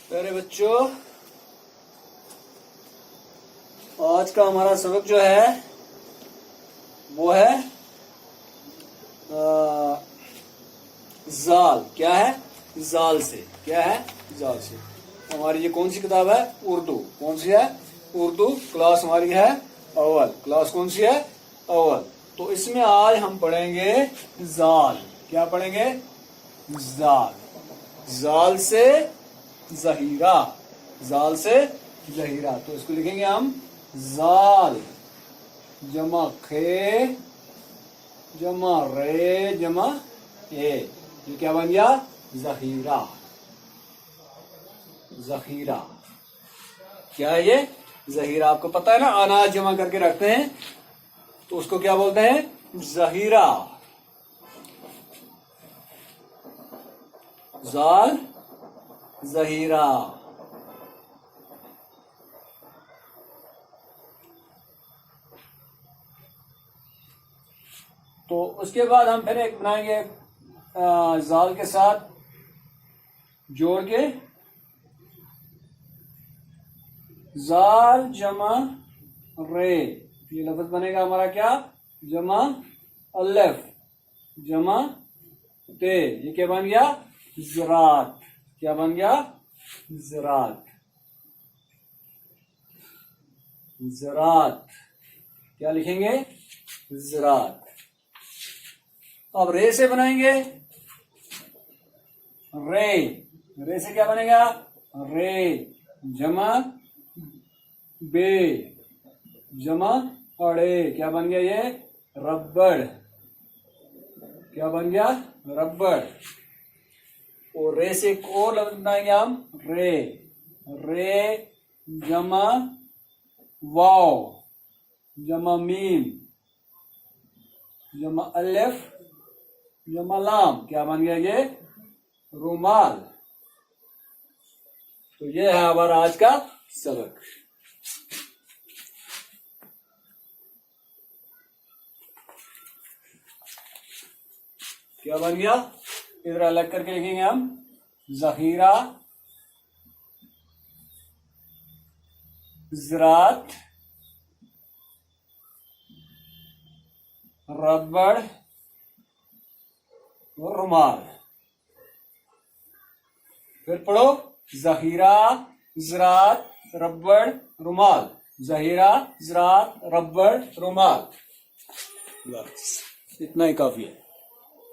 प्यारे बच्चों, आज का हमारा सबक जो है वो है जाल। क्या है? जाल से। क्या है? जाल से। हमारी ये कौन सी किताब है? उर्दू। कौन सी है? उर्दू। क्लास हमारी है अव्वल। क्लास कौन सी है? अव्वल। तो इसमें आज हम पढ़ेंगे जाल। क्या पढ़ेंगे? जाल। जाल से जहीरा। जाल से जहीरा। तो इसको लिखेंगे हम जाल जमा खे जमा रे जमा ए। ये क्या बन गया? जहीरा। जहीरा क्या है ये? जहीरा। आपको पता है ना, अनाज जमा करके रखते हैं तो उसको क्या बोलते हैं? जहीरा। जाल जहीरा। तो उसके बाद हम फिर एक बनाएंगे जाल के साथ जोड़ के, जाल जमा रे। ये लफ्ज बनेगा हमारा क्या? जमा अल्फ जमा ते। ये क्या बन गया? ज़रात। क्या बन गया? ज़रात। ज़रात। क्या लिखेंगे? ज़रात। अब रे से बनाएंगे। रे। रे से क्या बनेगा? रे जमा बे जमा अड़े। क्या बन गया ये? रबड़। क्या बन गया? रबड़। और रे से एक और लफ्ज बनाएंगे हम। रे। रे जमा वाव जमा मीम जमा अलिफ जमा लाम। क्या बन गया ये? रुमाल। तो ये है हमारा आज का सबक। क्या बन गया? इधर अलग करके लिखेंगे हम। जहीरा, ज़रात, रबड़ और रुमाल। फिर पढ़ो। जहीरा, ज़रात, रबड़, रुमाल। जहीरा, ज़रात, रबड़, रुमाल। बस इतना ही काफी है।